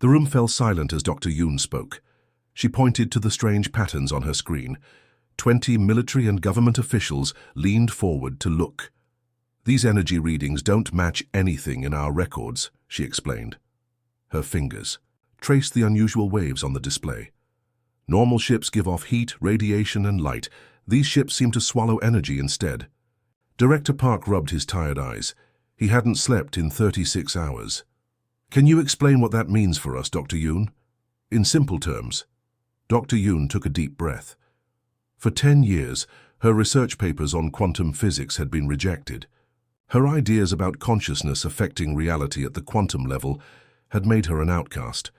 The room fell silent as Dr. Yoon spoke. She pointed to the strange patterns on her screen. 20 military and government officials leaned forward to look. "These energy readings don't match anything in our records," she explained. Her fingers traced the unusual waves on the display. "Normal ships give off heat, radiation, and light. These ships seem to swallow energy instead." Director Park rubbed his tired eyes. He hadn't slept in 36 hours. "Can you explain what that means for us, Dr. Yoon?" "In simple terms." Dr. Yoon took a deep breath. For 10 years, her research papers on quantum physics had been rejected. Her ideas about consciousness affecting reality at the quantum level had made her an outcast.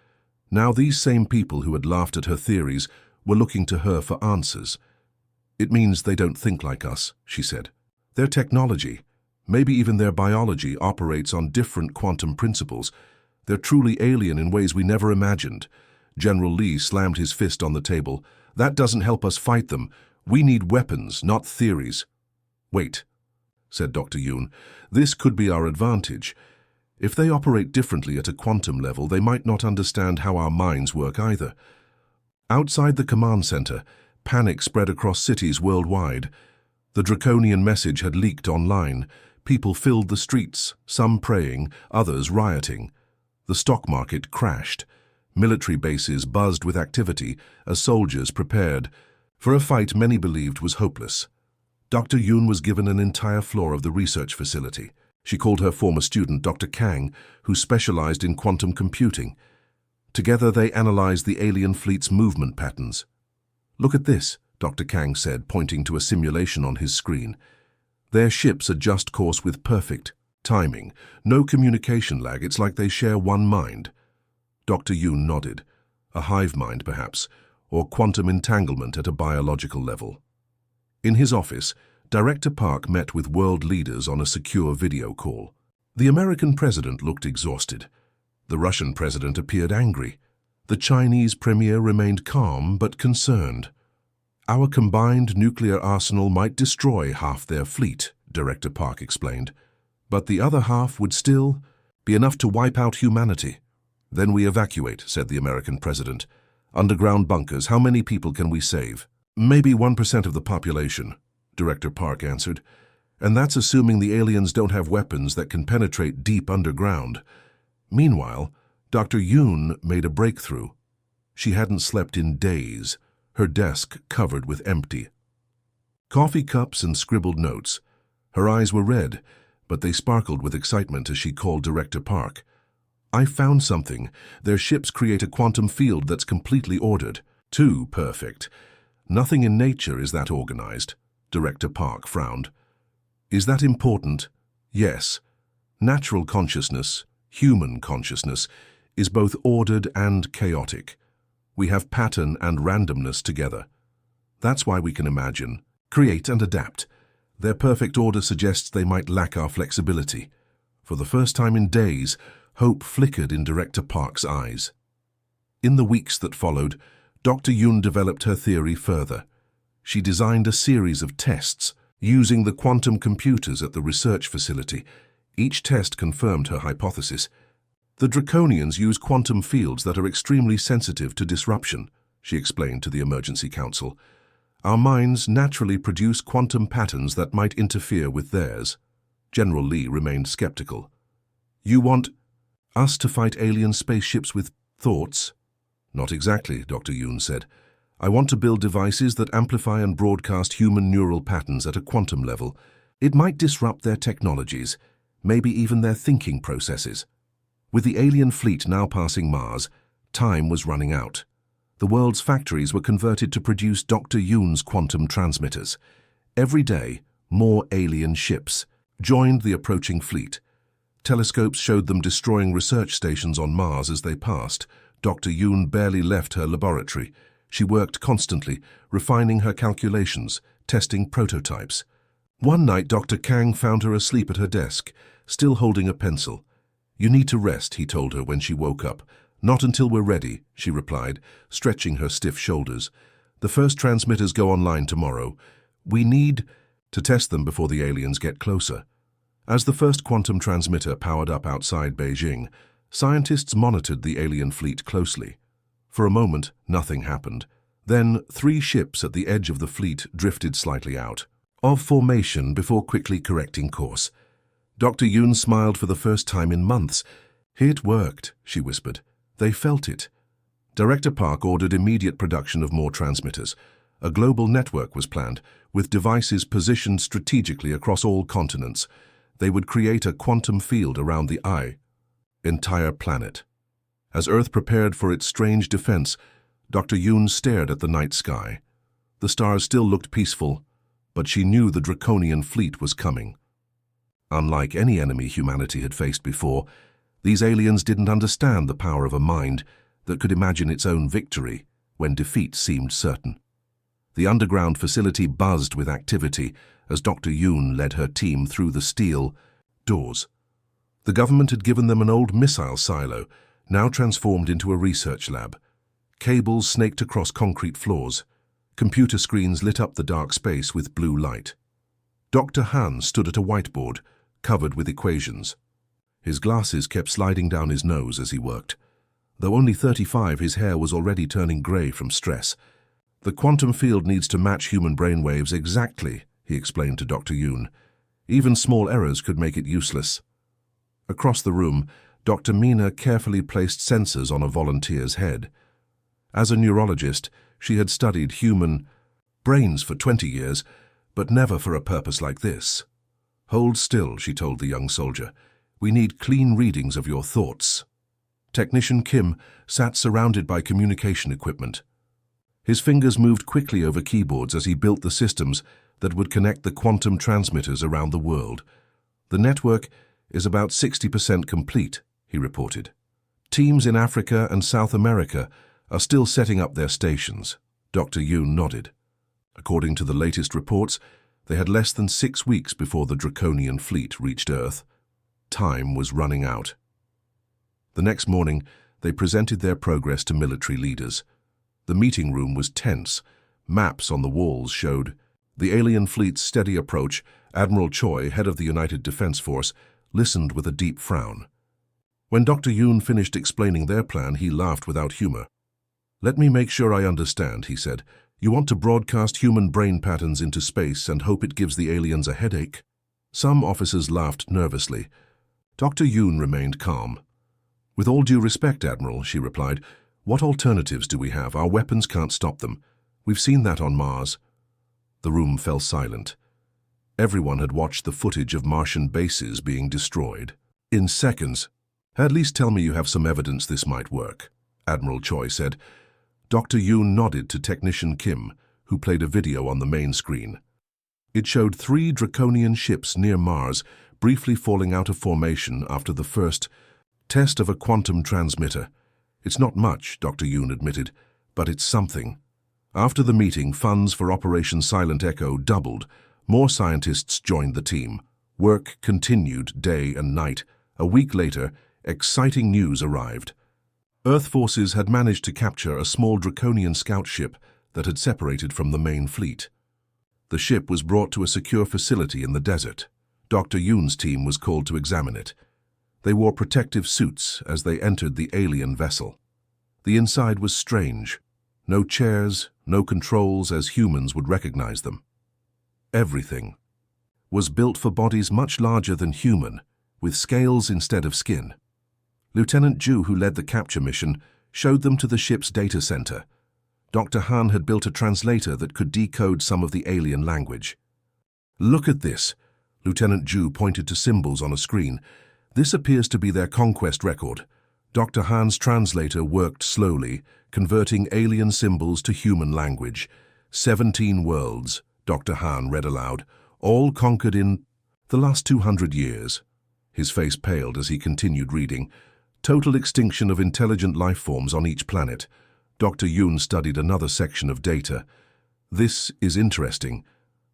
Now these same people who had laughed at her theories were looking to her for answers. "It means they don't think like us," she said. "Their technology, maybe even their biology, operates on different quantum principles. They're truly alien in ways we never imagined." General Lee slammed his fist on the table. "That doesn't help us fight them. We need weapons, not theories." "Wait," said Dr. Yoon. "This could be our advantage. If they operate differently at a quantum level, they might not understand how our minds work either." Outside the command center, panic spread across cities worldwide. The Draconian message had leaked online. People filled the streets, some praying, others rioting. The stock market crashed. Military bases buzzed with activity as soldiers prepared for a fight many believed was hopeless. Dr. Yoon was given an entire floor of the research facility. She called her former student Dr. Kang, who specialized in quantum computing. Together they analyzed the alien fleet's movement patterns. "Look at this," Dr. Kang said, pointing to a simulation on his screen. "Their ships adjust course with perfect timing. No communication lag. It's like they share one mind." Dr. Yoon nodded. A hive mind, perhaps, or quantum entanglement at a biological level. In his office, Director Park met with world leaders on a secure video call. The American president looked exhausted. The Russian president appeared angry. The Chinese premier remained calm but concerned. "Our combined nuclear arsenal might destroy half their fleet," Director Park explained. "But the other half would still be enough to wipe out humanity." "Then we evacuate," said the American president. "Underground bunkers, how many people can we save?" "Maybe 1% of the population," Director Park answered. "And that's assuming the aliens don't have weapons that can penetrate deep underground." Meanwhile, Dr. Yoon made a breakthrough. She hadn't slept in days, her desk covered with empty coffee cups and scribbled notes. Her eyes were red, but they sparkled with excitement as she called Director Park. "I found something. Their ships create a quantum field that's completely ordered. Too perfect. Nothing in nature is that organized." Director Park frowned. "Is that important?" "Yes. Natural consciousness, human consciousness, is both ordered and chaotic. We have pattern and randomness together. That's why we can imagine, create, and adapt. Their perfect order suggests they might lack our flexibility." For the first time in days, hope flickered in Director Park's eyes. In the weeks that followed, Dr. Yoon developed her theory further. She designed a series of tests using the quantum computers at the research facility. Each test confirmed her hypothesis. "The Draconians use quantum fields that are extremely sensitive to disruption," she explained to the emergency council. "Our minds naturally produce quantum patterns that might interfere with theirs." General Lee remained skeptical. "You want us to fight alien spaceships with thoughts?" "Not exactly," Dr. Yoon said. "I want to build devices that amplify and broadcast human neural patterns at a quantum level. It might disrupt their technologies, maybe even their thinking processes." With the alien fleet now passing Mars, time was running out. The world's factories were converted to produce Dr. Yoon's quantum transmitters. Every day, more alien ships joined the approaching fleet. Telescopes showed them destroying research stations on Mars as they passed. Dr. Yoon barely left her laboratory. She worked constantly, refining her calculations, testing prototypes. One night, Dr. Kang found her asleep at her desk, still holding a pencil. "You need to rest," he told her when she woke up. "Not until we're ready," she replied, stretching her stiff shoulders. "The first transmitters go online tomorrow. We need to test them before the aliens get closer." As the first quantum transmitter powered up outside Beijing, Scientists monitored the alien fleet closely. For a moment, nothing happened. Then, 3 ships at the edge of the fleet drifted slightly out of formation before quickly correcting course. Dr. Yoon smiled for the first time in months. "It worked," she whispered. "They felt it." Director Park ordered immediate production of more transmitters. A global network was planned, with devices positioned strategically across all continents. They would create a quantum field around the entire planet. As Earth prepared for its strange defense, Dr. Yoon stared at the night sky. The stars still looked peaceful, but she knew the Draconian fleet was coming. Unlike any enemy humanity had faced before, these aliens didn't understand the power of a mind that could imagine its own victory when defeat seemed certain. The underground facility buzzed with activity as Dr. Yoon led her team through the steel doors. The government had given them an old missile silo, now transformed into a research lab. Cables snaked across concrete floors. Computer screens lit up the dark space with blue light. Dr. Han stood at a whiteboard, covered with equations. His glasses kept sliding down his nose as he worked. Though only 35, his hair was already turning grey from stress. "The quantum field needs to match human brainwaves exactly," he explained to Dr. Yoon. "Even small errors could make it useless." Across the room, Dr. Mina carefully placed sensors on a volunteer's head. As a neurologist, she had studied human brains for 20 years, but never for a purpose like this. "Hold still," she told the young soldier. "We need clean readings of your thoughts." Technician Kim sat surrounded by communication equipment. His fingers moved quickly over keyboards as he built the systems that would connect the quantum transmitters around the world. "The network is about 60% complete," he reported. "Teams in Africa and South America are still setting up their stations." Dr. Yoon nodded. According to the latest reports, they had less than 6 weeks before the Draconian fleet reached Earth. Time was running out. The next morning, they presented their progress to military leaders. The meeting room was tense. Maps on the walls showed the alien fleet's steady approach. Admiral Choi, head of the United Defense Force, listened with a deep frown. When Dr. Yoon finished explaining their plan, he laughed without humor. "Let me make sure I understand," he said. "You want to broadcast human brain patterns into space and hope it gives the aliens a headache?" Some officers laughed nervously. Dr. Yoon remained calm. "With all due respect, Admiral," she replied, "what alternatives do we have? Our weapons can't stop them. We've seen that on Mars." The room fell silent. Everyone had watched the footage of Martian bases being destroyed. "In seconds. At least tell me you have some evidence this might work," Admiral Choi said. Dr. Yoon nodded to Technician Kim, who played a video on the main screen. It showed 3 Draconian ships near Mars, briefly falling out of formation after the first test of a quantum transmitter. "It's not much," Dr. Yoon admitted, "but it's something." After the meeting, funds for Operation Silent Echo doubled. More scientists joined the team. Work continued day and night. A week later, exciting news arrived. Earth forces had managed to capture a small Draconian scout ship that had separated from the main fleet. The ship was brought to a secure facility in the desert. Dr. Yoon's team was called to examine it. They wore protective suits as they entered the alien vessel. The inside was strange. No chairs, no controls as humans would recognize them. Everything was built for bodies much larger than human, with scales instead of skin. Lieutenant Ju, who led the capture mission, showed them to the ship's data center. Dr. Han had built a translator that could decode some of the alien language. "Look at this," Lieutenant Ju pointed to symbols on a screen. "This appears to be their conquest record." Dr. Han's translator worked slowly, converting alien symbols to human language. 17 worlds, Dr. Han read aloud, all conquered in the last 200 years. His face paled as he continued reading. Total extinction of intelligent life forms on each planet. Dr. Yoon studied another section of data. "This is interesting.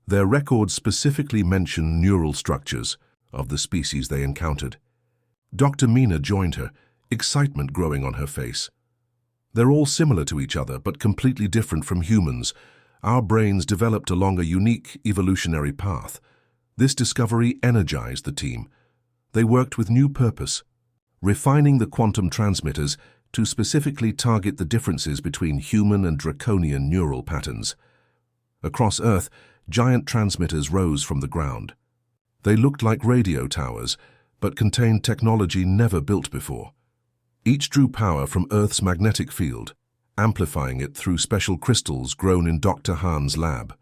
Their records specifically mention neural structures of the species they encountered." Dr. Mina joined her, excitement growing on her face. "They're all similar to each other, but completely different from humans. Our brains developed along a unique evolutionary path. This discovery energized the team. They worked with new purpose. refining the quantum transmitters to specifically target the differences between human and draconian neural patterns. Across Earth, giant transmitters rose from the ground. They looked like radio towers, but contained technology never built before. Each drew power from Earth's magnetic field, amplifying it through special crystals grown in Dr. Han's lab.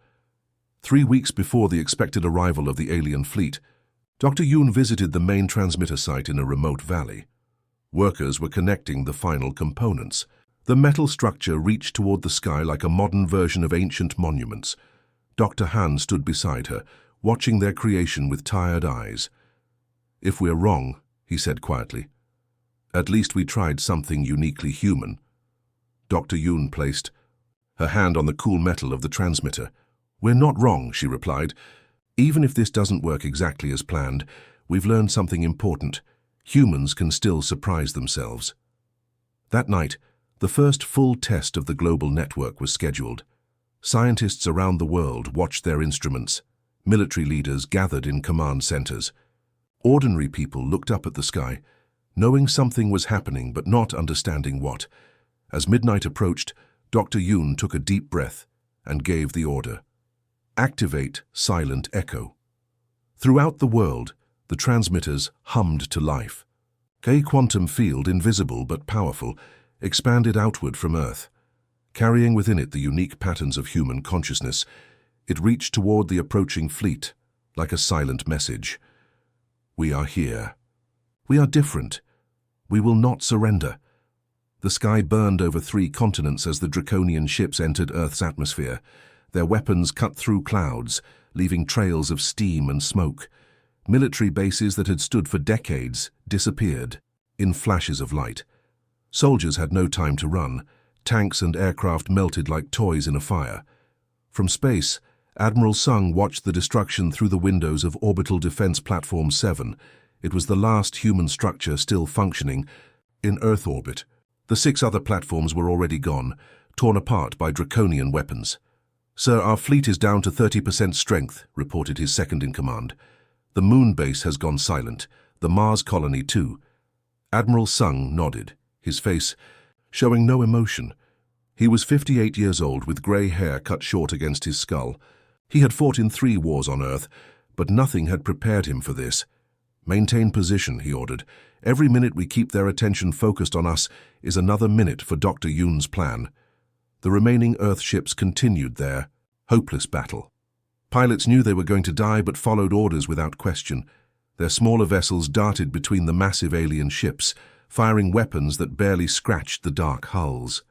3 weeks before the expected arrival of the alien fleet, Dr. Yoon visited the main transmitter site in a remote valley. Workers were connecting the final components. The metal structure reached toward the sky like a modern version of ancient monuments. Dr. Han stood beside her, watching their creation with tired eyes. "If we're wrong," he said quietly, "at least we tried something uniquely human." Dr. Yoon placed her hand on the cool metal of the transmitter. "We're not wrong," she replied. "Even if this doesn't work exactly as planned, we've learned something important. Humans can still surprise themselves." That night, the first full test of the global network was scheduled. Scientists around the world watched their instruments. Military leaders gathered in command centers. Ordinary people looked up at the sky, knowing something was happening but not understanding what. As midnight approached, Dr. Yoon took a deep breath and gave the order. "Activate Silent Echo." Throughout the world, the transmitters hummed to life. A quantum field, invisible but powerful, expanded outward from Earth. Carrying within it the unique patterns of human consciousness, it reached toward the approaching fleet, like a silent message. "We are here. We are different. We will not surrender." The sky burned over 3 continents as the Draconian ships entered Earth's atmosphere. Their weapons cut through clouds, leaving trails of steam and smoke. Military bases that had stood for decades disappeared in flashes of light. Soldiers had no time to run. Tanks and aircraft melted like toys in a fire. From space, Admiral Sung watched the destruction through the windows of Orbital Defense Platform 7. It was the last human structure still functioning in Earth orbit. The 6 other platforms were already gone, torn apart by Draconian weapons. "Sir, our fleet is down to 30% strength," reported his second-in-command. "The moon base has gone silent, the Mars colony too." Admiral Sung nodded, his face showing no emotion. He was 58 years old with grey hair cut short against his skull. He had fought in 3 wars on Earth, but nothing had prepared him for this. "Maintain position," he ordered. "Every minute we keep their attention focused on us is another minute for Dr. Yoon's plan." The remaining Earth ships continued their hopeless battle. Pilots knew they were going to die but followed orders without question. Their smaller vessels darted between the massive alien ships, firing weapons that barely scratched the dark hulls.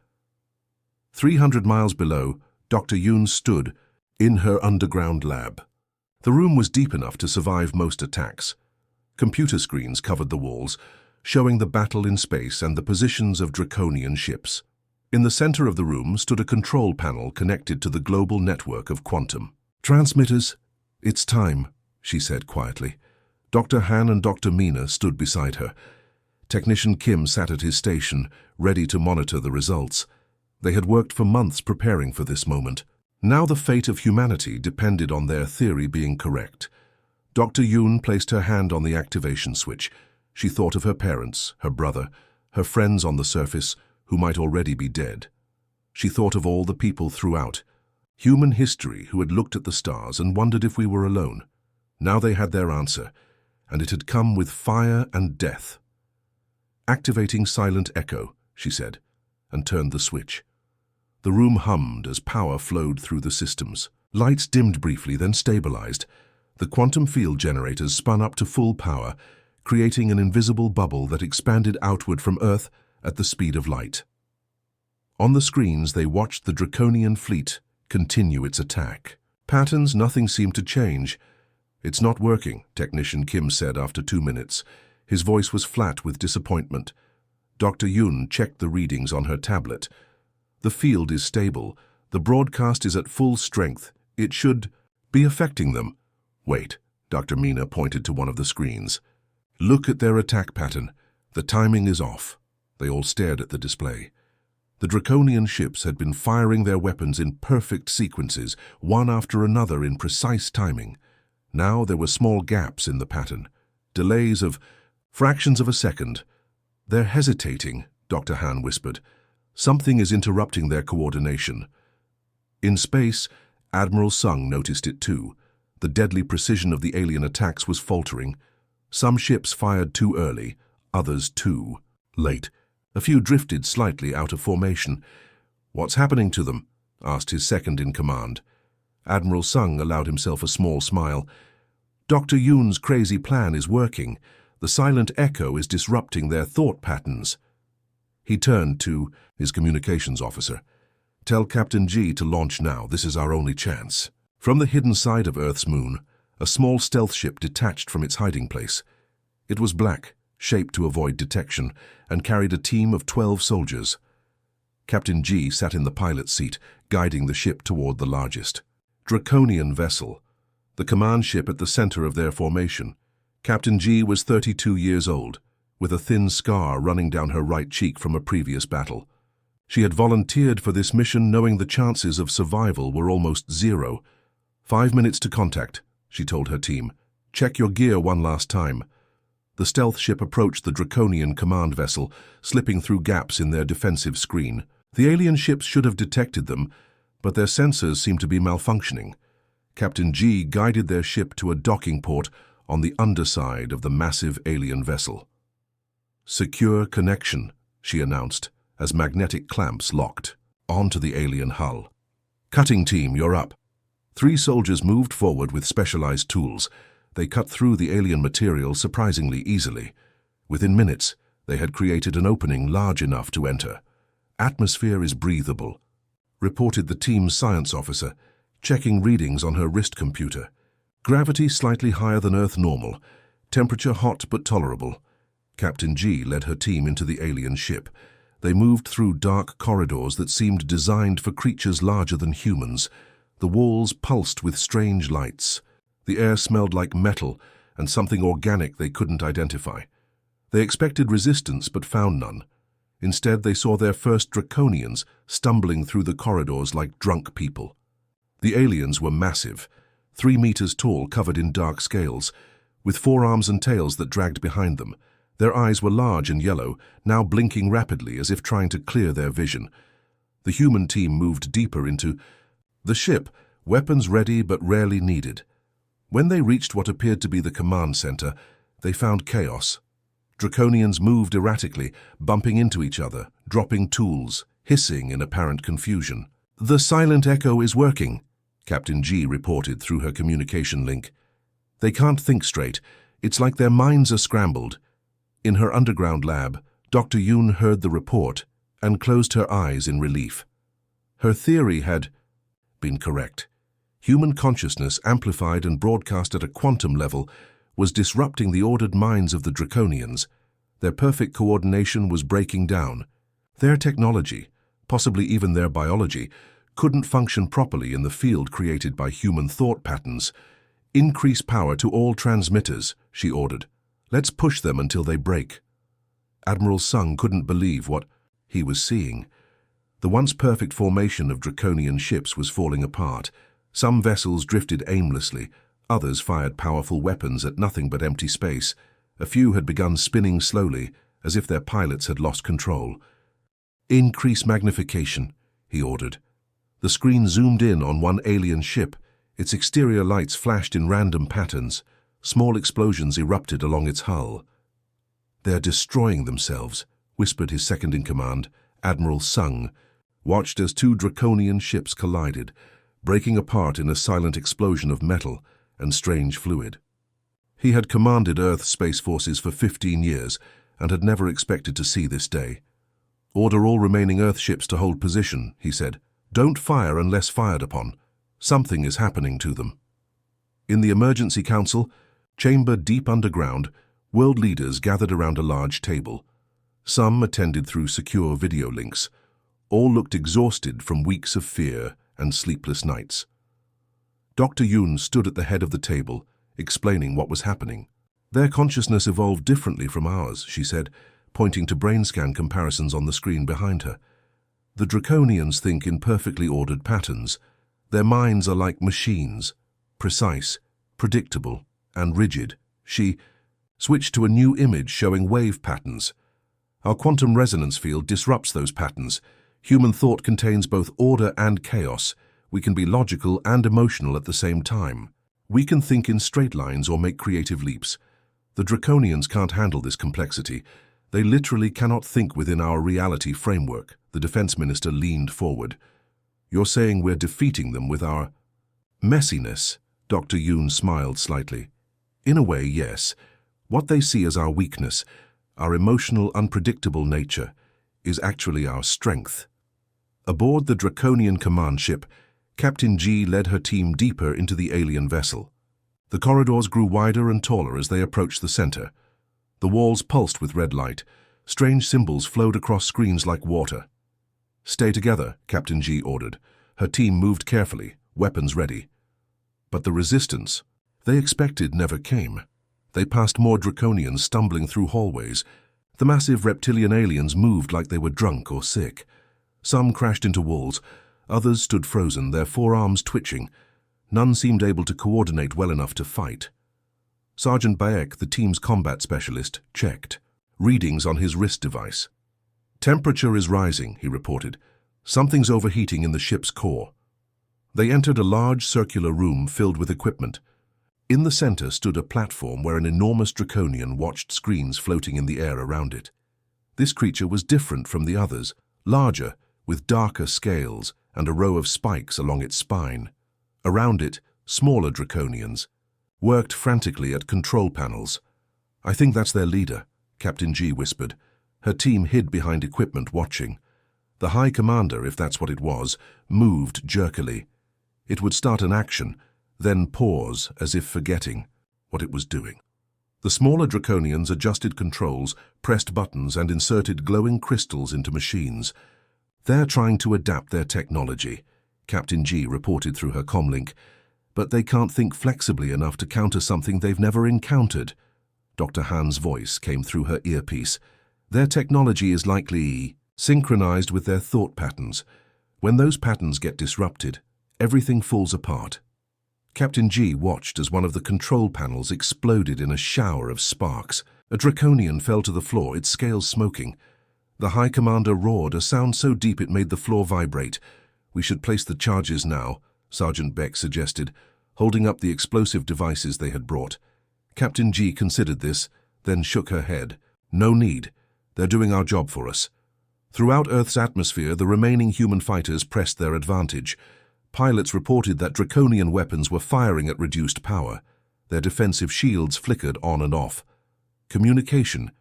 300 miles below, Dr. Yoon stood in her underground lab. The room was deep enough to survive most attacks. Computer screens covered the walls, showing the battle in space and the positions of Draconian ships. In the center of the room stood a control panel connected to the global network of quantum. "Transmitters, it's time," she said quietly. Dr. Han and Dr. Mina stood beside her. Technician Kim sat at his station, ready to monitor the results. They had worked for months preparing for this moment. Now the fate of humanity depended on their theory being correct. Dr. Yoon placed her hand on the activation switch. She thought of her parents, her brother, her friends on the surface, who might already be dead. She thought of all the people throughout human history who had looked at the stars and wondered if we were alone. Now they had their answer, and it had come with fire and death. "Activating Silent Echo," she said, and turned the switch. The room hummed as power flowed through the systems. Lights dimmed briefly, then stabilized. The quantum field generators spun up to full power, creating an invisible bubble that expanded outward from Earth at the speed of light. On the screens, they watched the Draconian fleet continue its attack. Patterns, nothing seemed to change. "It's not working," Technician Kim said after 2 minutes. His voice was flat with disappointment. Dr. Yoon checked the readings on her tablet. "The field is stable. The broadcast is at full strength. It should be affecting them." "Wait," Dr. Mina pointed to one of the screens. "Look at their attack pattern. The timing is off." They all stared at the display. The Draconian ships had been firing their weapons in perfect sequences, one after another in precise timing. Now there were small gaps in the pattern, delays of fractions of a second. They're hesitating, Dr. Han whispered. Something is interrupting their coordination. In space, Admiral Sung noticed it too. The deadly precision of the alien attacks was faltering. Some ships fired too early, others too late. A few drifted slightly out of formation. "What's happening to them?" asked his second-in-command. Admiral Sung allowed himself a small smile. "Dr. Yoon's crazy plan is working. The silent echo is disrupting their thought patterns." He turned to his communications officer. "Tell Captain G to launch now. This is our only chance." From the hidden side of Earth's moon, a small stealth ship detached from its hiding place. It was black, shaped to avoid detection, and carried a team of 12 soldiers. Captain G sat in the pilot's seat, guiding the ship toward the largest Draconian vessel, the command ship at the center of their formation. Captain G was 32 years old, with a thin scar running down her right cheek from a previous battle. She had volunteered for this mission knowing the chances of survival were almost zero. "5 minutes to contact," she told her team. "Check your gear one last time." The stealth ship approached the Draconian command vessel, slipping through gaps in their defensive screen. The alien ships should have detected them, but their sensors seemed to be malfunctioning. Captain G guided their ship to a docking port on the underside of the massive alien vessel. "Secure connection," she announced, as magnetic clamps locked onto the alien hull. "Cutting team, you're up." 3 soldiers moved forward with specialized tools. They cut through the alien material surprisingly easily. Within minutes, they had created an opening large enough to enter. "Atmosphere is breathable," reported the team's science officer, checking readings on her wrist computer. "Gravity slightly higher than Earth normal. Temperature hot but tolerable." Captain G led her team into the alien ship. They moved through dark corridors that seemed designed for creatures larger than humans. The walls pulsed with strange lights. The air smelled like metal and something organic they couldn't identify. They expected resistance but found none. Instead, they saw their first Draconians stumbling through the corridors like drunk people. The aliens were massive, 3 meters tall, covered in dark scales, with forearms and tails that dragged behind them. Their eyes were large and yellow, now blinking rapidly as if trying to clear their vision. The human team moved deeper into the ship, weapons ready but rarely needed. When they reached what appeared to be the command center, they found chaos. Draconians moved erratically, bumping into each other, dropping tools, hissing in apparent confusion. "The silent echo is working," Captain G reported through her communication link. "They can't think straight. It's like their minds are scrambled." In her underground lab, Dr. Yoon heard the report and closed her eyes in relief. Her theory had been correct. Human consciousness, amplified and broadcast at a quantum level, was disrupting the ordered minds of the Draconians. Their perfect coordination was breaking down. Their technology, possibly even their biology, couldn't function properly in the field created by human thought patterns. "Increase power to all transmitters," she ordered. "Let's push them until they break." Admiral Sung couldn't believe what he was seeing. The once perfect formation of Draconian ships was falling apart. Some vessels drifted aimlessly, others fired powerful weapons at nothing but empty space. A few had begun spinning slowly, as if their pilots had lost control. "Increase magnification," he ordered. The screen zoomed in on one alien ship. Its exterior lights flashed in random patterns. Small explosions erupted along its hull. "They're destroying themselves," whispered his second-in-command, Admiral Sung, watched as 2 Draconian ships collided, breaking apart in a silent explosion of metal and strange fluid. He had commanded Earth space forces for 15 years and had never expected to see this day. "Order all remaining Earth ships to hold position," he said. "Don't fire unless fired upon. Something is happening to them." In the emergency council, chamber deep underground, world leaders gathered around a large table. Some attended through secure video links. All looked exhausted from weeks of fear and sleepless nights. Dr. Yoon stood at the head of the table, explaining what was happening. "Their consciousness evolved differently from ours," she said, pointing to brain scan comparisons on the screen behind her. "The Draconians think in perfectly ordered patterns. Their minds are like machines, precise, predictable, and rigid." She switched to a new image showing wave patterns. Our quantum resonance field disrupts those patterns. Human thought contains both order and chaos. We can be logical and emotional at the same time. We can think in straight lines or make creative leaps. The Draconians can't handle this complexity. They literally cannot think within our reality framework. The defense minister leaned forward. You're saying we're defeating them with our messiness? Dr. Yoon smiled slightly. In a way, yes. What they see as our weakness, our emotional, unpredictable nature, is actually our strength. Aboard the Draconian command ship, Captain G led her team deeper into the alien vessel. The corridors grew wider and taller as they approached the center. The walls pulsed with red light. Strange symbols flowed across screens like water. Stay together, Captain G ordered. Her team moved carefully, weapons ready. But the resistance they expected never came. They passed more Draconians stumbling through hallways. The massive reptilian aliens moved like they were drunk or sick. Some crashed into walls. Others stood frozen, their forearms twitching. None seemed able to coordinate well enough to fight. Sergeant Baek, the team's combat specialist, checked. Readings on his wrist device. Temperature is rising, he reported. Something's overheating in the ship's core. They entered a large circular room filled with equipment. In the center stood a platform where an enormous Draconian watched screens floating in the air around it. This creature was different from the others, larger, with darker scales and a row of spikes along its spine. Around it, smaller Draconians worked frantically at control panels. I think that's their leader, Captain G whispered. Her team hid behind equipment watching. The High Commander, if that's what it was, moved jerkily. It would start an action, then pause as if forgetting what it was doing. The smaller Draconians adjusted controls, pressed buttons and inserted glowing crystals into machines. They're trying to adapt their technology, Captain G reported through her comlink, but they can't think flexibly enough to counter something they've never encountered. Dr. Han's voice came through her earpiece. Their technology is likely synchronized with their thought patterns. When those patterns get disrupted, everything falls apart. Captain G watched as one of the control panels exploded in a shower of sparks. A Draconian fell to the floor, its scales smoking. The High Commander roared, a sound so deep it made the floor vibrate. We should place the charges now, Sergeant Beck suggested, holding up the explosive devices they had brought. Captain G considered this, then shook her head. No need. They're doing our job for us. Throughout Earth's atmosphere, the remaining human fighters pressed their advantage. Pilots reported that Draconian weapons were firing at reduced power. Their defensive shields flickered on and off. Communication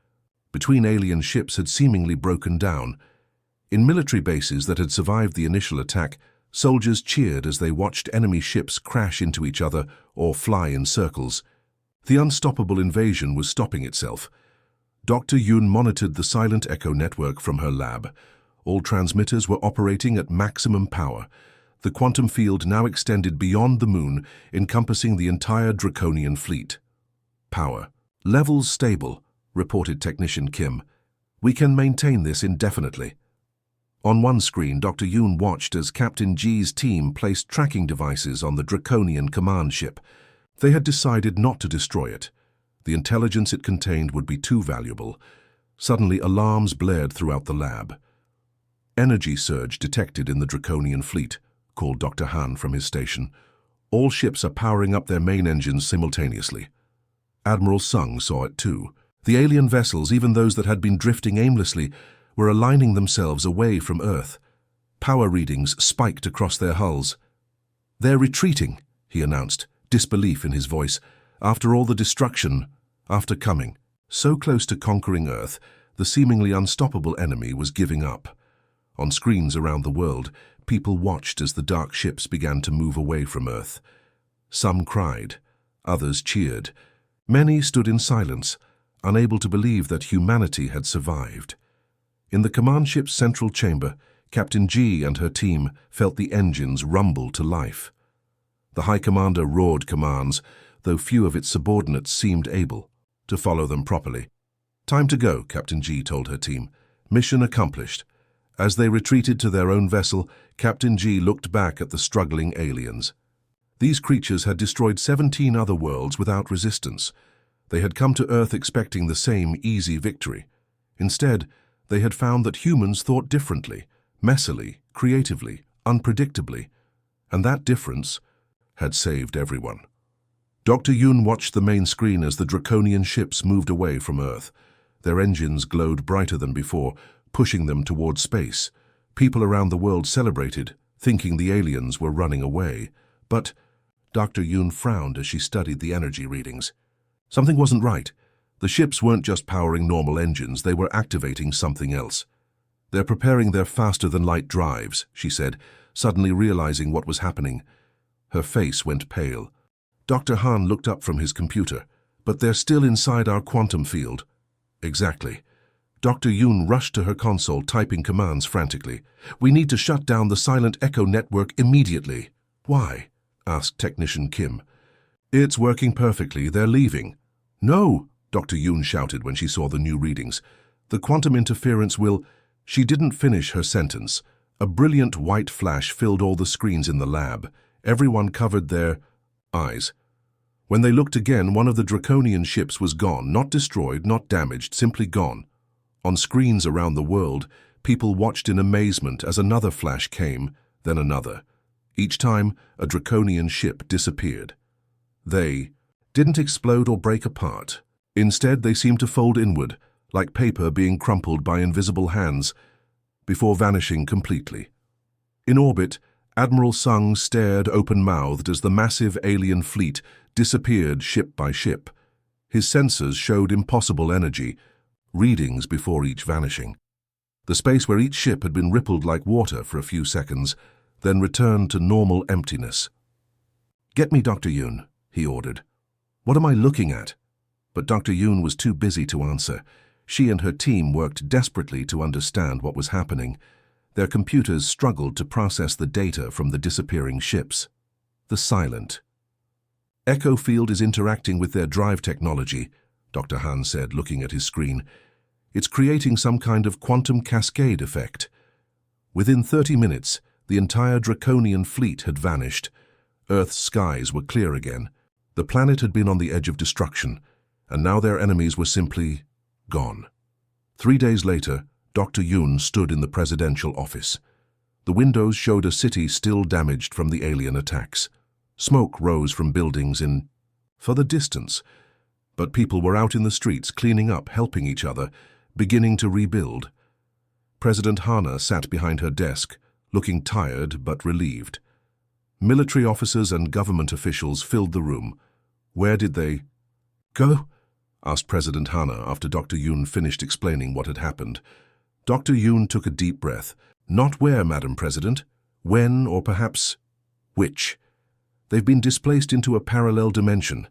between alien ships had seemingly broken down. In military bases that had survived the initial attack, soldiers cheered as they watched enemy ships crash into each other or fly in circles. The unstoppable invasion was stopping itself. Dr. Yoon monitored the silent echo network from her lab. All transmitters were operating at maximum power. The quantum field now extended beyond the moon, encompassing the entire Draconian fleet. Power. Levels stable, reported Technician Kim. We can maintain this indefinitely. On one screen, Dr. Yoon watched as Captain G's team placed tracking devices on the Draconian command ship. They had decided not to destroy it. The intelligence it contained would be too valuable. Suddenly, alarms blared throughout the lab. Energy surge detected in the Draconian fleet, called Dr. Han from his station. All ships are powering up their main engines simultaneously. Admiral Sung saw it too. The alien vessels, even those that had been drifting aimlessly, were aligning themselves away from Earth. Power readings spiked across their hulls. They're retreating, he announced, disbelief in his voice. After all the destruction, after coming so close to conquering Earth, the seemingly unstoppable enemy was giving up. On screens around the world, people watched as the dark ships began to move away from Earth. Some cried, others cheered. Many stood in silence, unable to believe that humanity had survived. In the command ship's central chamber, Captain G and her team felt the engines rumble to life. The High Commander roared commands, though few of its subordinates seemed able to follow them properly. Time to go, Captain G told her team. Mission accomplished. As they retreated to their own vessel, Captain G looked back at the struggling aliens. These creatures had destroyed 17 other worlds without resistance. They had come to Earth expecting the same easy victory. Instead, They had found that humans thought differently, messily, creatively, unpredictably, and that difference had saved everyone. Dr. Yoon watched the main screen as the Draconian ships moved away from Earth. Their engines glowed brighter than before, pushing them towards space. People around the world celebrated, thinking the aliens were running away. But Dr. Yoon frowned as she studied the energy readings. Something wasn't right. The ships weren't just powering normal engines, they were activating something else. "They're preparing their faster-than-light drives," she said, suddenly realizing what was happening. Her face went pale. Dr. Han looked up from his computer. "But they're still inside our quantum field." "Exactly." Dr. Yoon rushed to her console, typing commands frantically. "We need to shut down the silent echo network immediately." "Why?" asked Technician Kim. "It's working perfectly. They're leaving." "No!" Dr. Yoon shouted when she saw the new readings. "The quantum interference will—" She didn't finish her sentence. A brilliant white flash filled all the screens in the lab. Everyone covered their eyes. When they looked again, one of the Draconian ships was gone, not destroyed, not damaged, simply gone. On screens around the world, people watched in amazement as another flash came, then another. Each time, a Draconian ship disappeared. They didn't explode or break apart. Instead, they seemed to fold inward, like paper being crumpled by invisible hands, before vanishing completely. In orbit, Admiral Sung stared open-mouthed as the massive alien fleet disappeared ship by ship. His sensors showed impossible energy, readings before each vanishing. The space where each ship had been rippled like water for a few seconds, then returned to normal emptiness. "Get me Dr. Yoon," he ordered. "What am I looking at?" But Dr. Yoon was too busy to answer. She and her team worked desperately to understand what was happening. Their computers struggled to process the data from the disappearing ships. The silent echo field is interacting with their drive technology, Dr. Han said, looking at his screen. "It's creating some kind of quantum cascade effect." Within 30 minutes, the entire Draconian fleet had vanished. Earth's skies were clear again. The planet had been on the edge of destruction, and now their enemies were simply gone. 3 days later, Dr. Yoon stood in the presidential office. The windows showed a city still damaged from the alien attacks. Smoke rose from buildings in further distance, but people were out in the streets cleaning up, helping each other, beginning to rebuild. President Hana sat behind her desk, looking tired but relieved. Military officers and government officials filled the room. "Where did they go?" asked President Hana after Dr. Yoon finished explaining what had happened. Dr. Yoon took a deep breath. "Not where, Madam President. When, or perhaps which. They've been displaced into a parallel dimension.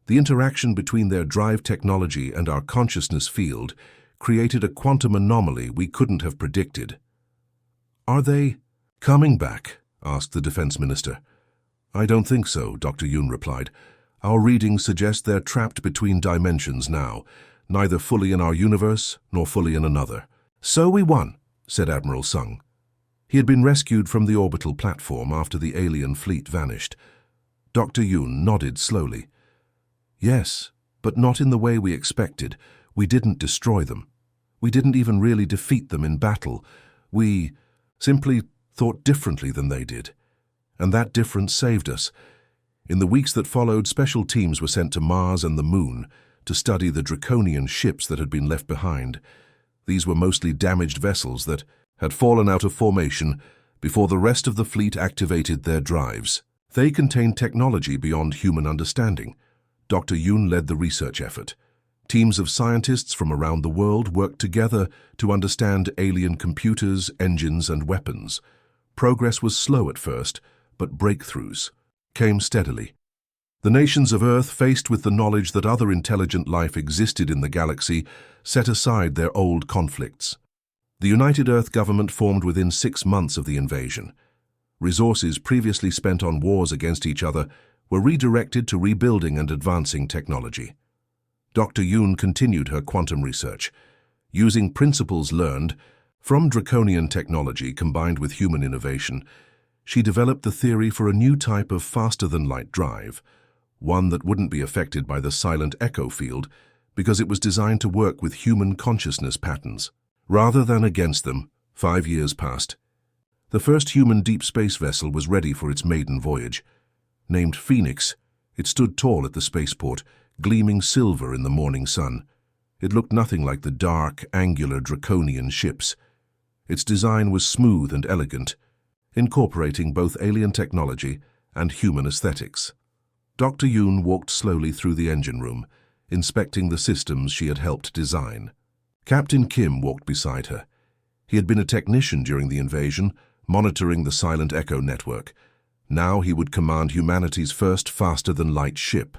The interaction between their drive technology and our consciousness field created a quantum anomaly we couldn't have predicted." "Are they coming back?" asked the defense minister. "I don't think so," Dr. Yoon replied. "Our readings suggest they're trapped between dimensions now, neither fully in our universe nor fully in another." "So we won," said Admiral Sung. He had been rescued from the orbital platform after the alien fleet vanished. Dr. Yoon nodded slowly. "Yes, but not in the way we expected. We didn't destroy them. We didn't even really defeat them in battle. We simply thought differently than they did. And that difference saved us. In the weeks that followed, special teams were sent to Mars and the Moon to study the Draconian ships that had been left behind. These were mostly damaged vessels that had fallen out of formation before the rest of the fleet activated their drives. They contained technology beyond human understanding. Dr. Yoon led the research effort. Teams of scientists from around the world worked together to understand alien computers, engines, and weapons. Progress was slow at first, but breakthroughs came steadily. The nations of Earth, faced with the knowledge that other intelligent life existed in the galaxy, set aside their old conflicts. The United Earth government formed within 6 months of the invasion. Resources previously spent on wars against each other were redirected to rebuilding and advancing technology. Dr. Yoon continued her quantum research. Using principles learned from Draconian technology combined with human innovation, she developed the theory for a new type of faster-than-light drive, one that wouldn't be affected by the silent echo field because it was designed to work with human consciousness patterns. Rather than against them, 5 years passed. The first human deep space vessel was ready for its maiden voyage. Named Phoenix, it stood tall at the spaceport, gleaming silver in the morning sun. It looked nothing like the dark, angular Draconian ships. Its design was smooth and elegant, incorporating both alien technology and human aesthetics. Dr. Yoon walked slowly through the engine room, inspecting the systems she had helped design. Captain Kim walked beside her. He had been a technician during the invasion, monitoring the Silent Echo network. Now he would command humanity's first faster-than-light ship.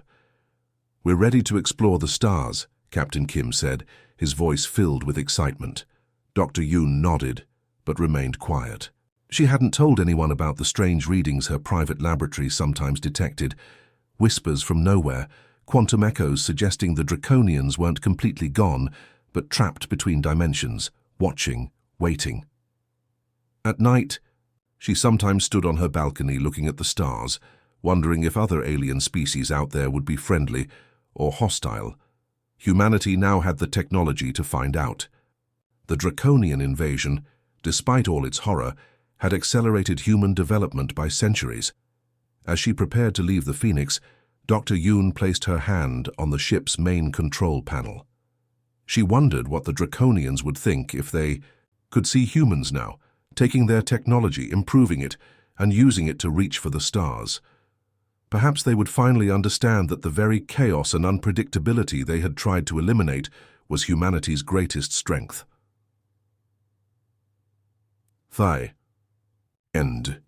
"We're ready to explore the stars," Captain Kim said, his voice filled with excitement. Dr. Yoon nodded, but remained quiet. She hadn't told anyone about the strange readings her private laboratory sometimes detected. Whispers from nowhere, quantum echoes suggesting the Draconians weren't completely gone, but trapped between dimensions, watching, waiting. At night, she sometimes stood on her balcony looking at the stars, wondering if other alien species out there would be friendly or hostile. Humanity now had the technology to find out. The Draconian invasion, despite all its horror, had accelerated human development by centuries. As she prepared to leave the Phoenix, Dr. Yoon placed her hand on the ship's main control panel. She wondered what the Draconians would think if they could see humans now, taking their technology, improving it, and using it to reach for the stars. Perhaps they would finally understand that the very chaos and unpredictability they had tried to eliminate was humanity's greatest strength. End.